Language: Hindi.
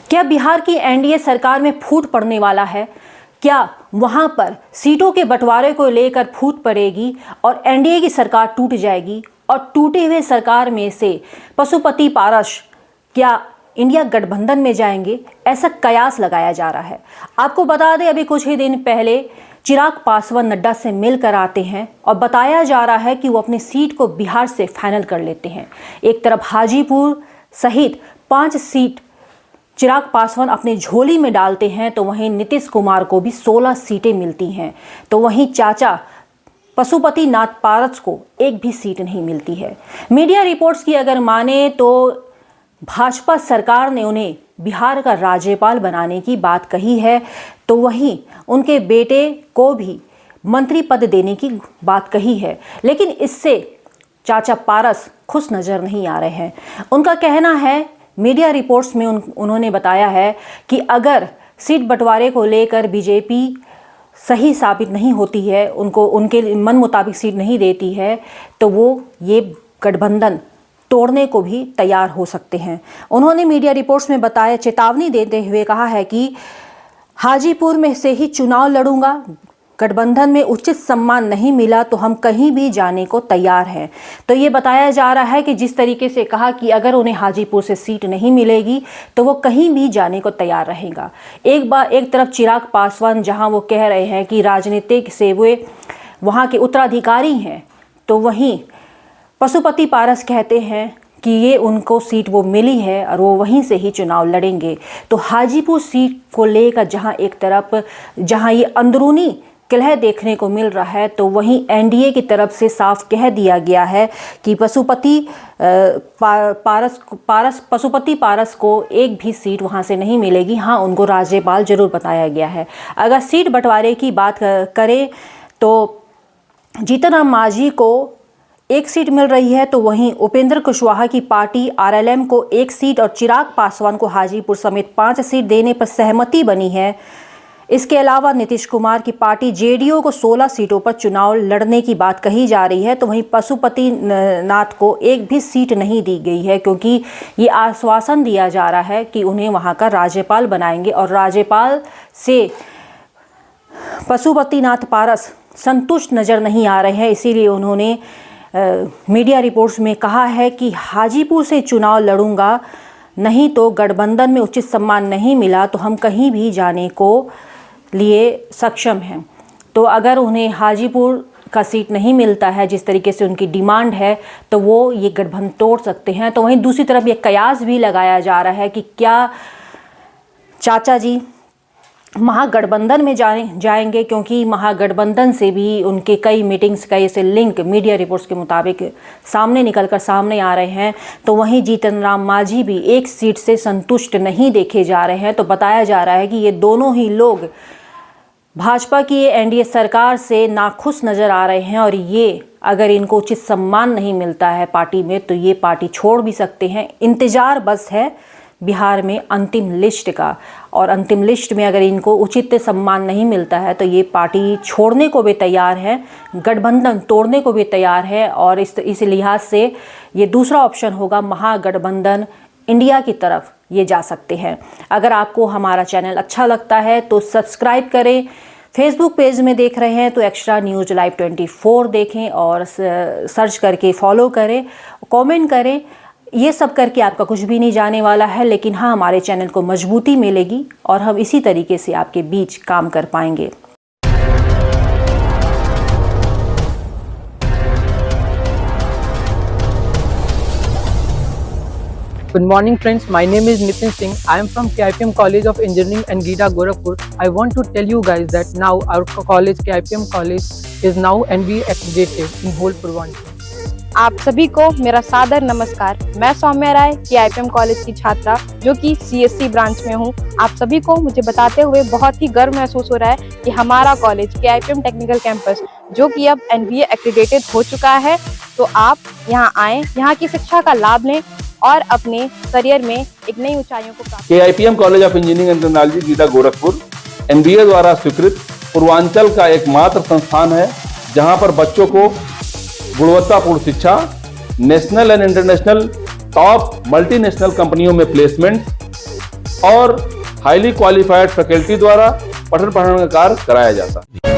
क्या बिहार की एनडीए सरकार में फूट पड़ने वाला है? क्या वहां पर सीटों के बंटवारे को लेकर फूट पड़ेगी और एनडीए की सरकार टूट जाएगी? और टूटे हुए सरकार में से पशुपति पारस क्या इंडिया गठबंधन में जाएंगे? ऐसा कयास लगाया जा रहा है। आपको बता दें, अभी कुछ ही दिन पहले चिराग पासवान नड्डा से मिलकर आते हैं और बताया जा रहा है कि वो अपनी सीट को बिहार से फाइनल कर लेते हैं। एक तरफ हाजीपुर सहित 5 सीट चिराग पासवान अपनी झोली में डालते हैं, तो वहीं नीतीश कुमार को भी 16 सीटें मिलती हैं। तो वहीं चाचा पशुपति नाथ पारस को एक भी सीट नहीं मिलती है। मीडिया रिपोर्ट्स की अगर माने तो भाजपा सरकार ने उन्हें बिहार का राज्यपाल बनाने की बात कही है, तो वहीं उनके बेटे को भी मंत्री पद देने की बात कही है। लेकिन इससे चाचा पारस खुश नज़र नहीं आ रहे हैं। उनका कहना है, मीडिया रिपोर्ट्स में उन्होंने बताया है कि अगर सीट बंटवारे को लेकर बीजेपी सही साबित नहीं होती है, उनको उनके मन मुताबिक सीट नहीं देती है, तो वो ये गठबंधन तोड़ने को भी तैयार हो सकते हैं। उन्होंने मीडिया रिपोर्ट्स में बताया, चेतावनी देते हुए कहा है कि हाजीपुर में से ही चुनाव लड़ूंगा, गठबंधन में उचित सम्मान नहीं मिला तो हम कहीं भी जाने को तैयार हैं। तो ये बताया जा रहा है कि जिस तरीके से कहा कि अगर उन्हें हाजीपुर से सीट नहीं मिलेगी तो वो कहीं भी जाने को तैयार रहेगा। एक तरफ चिराग पासवान जहां वो कह रहे हैं कि राजनीतिक से वे वहां के उत्तराधिकारी हैं, तो वहीं पशुपति पारस कहते हैं कि ये उनको सीट वो मिली है और वो वहीं से ही चुनाव लड़ेंगे। तो हाजीपुर सीट को लेकर जहां ये अंदरूनी कलह देखने को मिल रहा है, तो वहीं एनडीए की तरफ से साफ कह दिया गया है कि पशुपति पारस को एक भी सीट वहां से नहीं मिलेगी। हाँ, उनको राज्यपाल जरूर बताया गया है। अगर सीट बंटवारे की बात करें तो जीतन राम मांझी को 1 सीट मिल रही है, तो वहीं उपेंद्र कुशवाहा की पार्टी आरएलएम को 1 सीट और चिराग पासवान को हाजीपुर समेत 5 सीट देने पर सहमति बनी है। इसके अलावा नीतीश कुमार की पार्टी जेडीयू को 16 सीटों पर चुनाव लड़ने की बात कही जा रही है। तो वहीं पशुपति नाथ को एक भी सीट नहीं दी गई है, क्योंकि ये आश्वासन दिया जा रहा है कि उन्हें वहां का राज्यपाल बनाएंगे और राज्यपाल से पशुपति नाथ पारस संतुष्ट नज़र नहीं आ रहे हैं। इसीलिए उन्होंने मीडिया रिपोर्ट्स में कहा है कि हाजीपुर से चुनाव लड़ूंगा, नहीं तो गठबंधन में उचित सम्मान नहीं मिला तो हम कहीं भी जाने को लिए सक्षम हैं। तो अगर उन्हें हाजीपुर का सीट नहीं मिलता है जिस तरीके से उनकी डिमांड है, तो वो ये गठबंधन तोड़ सकते हैं। तो वहीं दूसरी तरफ ये कयास भी लगाया जा रहा है कि क्या चाचा जी महागठबंधन में जाएंगे, क्योंकि महागठबंधन से भी उनके कई मीटिंग्स का ऐसे लिंक मीडिया रिपोर्ट्स के मुताबिक सामने आ रहे हैं। तो वहीं जीतन राम मांझी भी 1 सीट से संतुष्ट नहीं देखे जा रहे हैं। तो बताया जा रहा है कि ये दोनों ही लोग भाजपा की एनडीए सरकार से नाखुश नज़र आ रहे हैं और ये अगर इनको उचित सम्मान नहीं मिलता है पार्टी में, तो ये पार्टी छोड़ भी सकते हैं। इंतज़ार बस है बिहार में अंतिम लिस्ट का, और अंतिम लिस्ट में अगर इनको उचित सम्मान नहीं मिलता है तो ये पार्टी छोड़ने को भी तैयार है, गठबंधन तोड़ने को भी तैयार है। और इस लिहाज से ये दूसरा ऑप्शन होगा, महागठबंधन इंडिया की तरफ ये जा सकते हैं। अगर आपको हमारा चैनल अच्छा लगता है तो सब्सक्राइब करें। फेसबुक पेज में देख रहे हैं तो एक्स्ट्रा न्यूज़ लाइव 24 देखें और सर्च करके फॉलो करें, कमेंट करें। ये सब करके आपका कुछ भी नहीं जाने वाला है, लेकिन हाँ, हमारे चैनल को मजबूती मिलेगी और हम इसी तरीके से आपके बीच काम कर पाएंगे। Good morning friends, my name is Nitin Singh. I am from KIPM College of Engineering and GIDA Gorakhpur. I want to tell you guys that now our college, KIPM College, is now NBA accredited in whole Purvanchal. आप सभी को मेरा सादर नमस्कार। मैं सौम्या राय KIPM कॉलेज की छात्रा जो कि CSC ब्रांच में हूँ। आप सभी को मुझे बताते हुए बहुत ही गर्व महसूस हो रहा है कि हमारा कॉलेज KIPM टेक्निकल कैंपस जो कि अब NBA एक्रेडिटेड हो चुका है। तो आप यहाँ आएँ, यहाँ की शिक्षा का लाभ लें और अपने करियर में एक नई ऊंचाइयों को प्राप्त। KIPM college of engineering and technology GIDA Gorakhpur NBA द्वारा स्वीकृत पूर्वांचल का एकमात्र संस्थान है जहां पर बच्चों को गुणवत्तापूर्ण शिक्षा, national and international top multinational कंपनियों में प्लेसमेंट, और हाईली क्वालिफाइड फैकल्टी द्वारा पठन पाठन का कार्य कराया जाता है।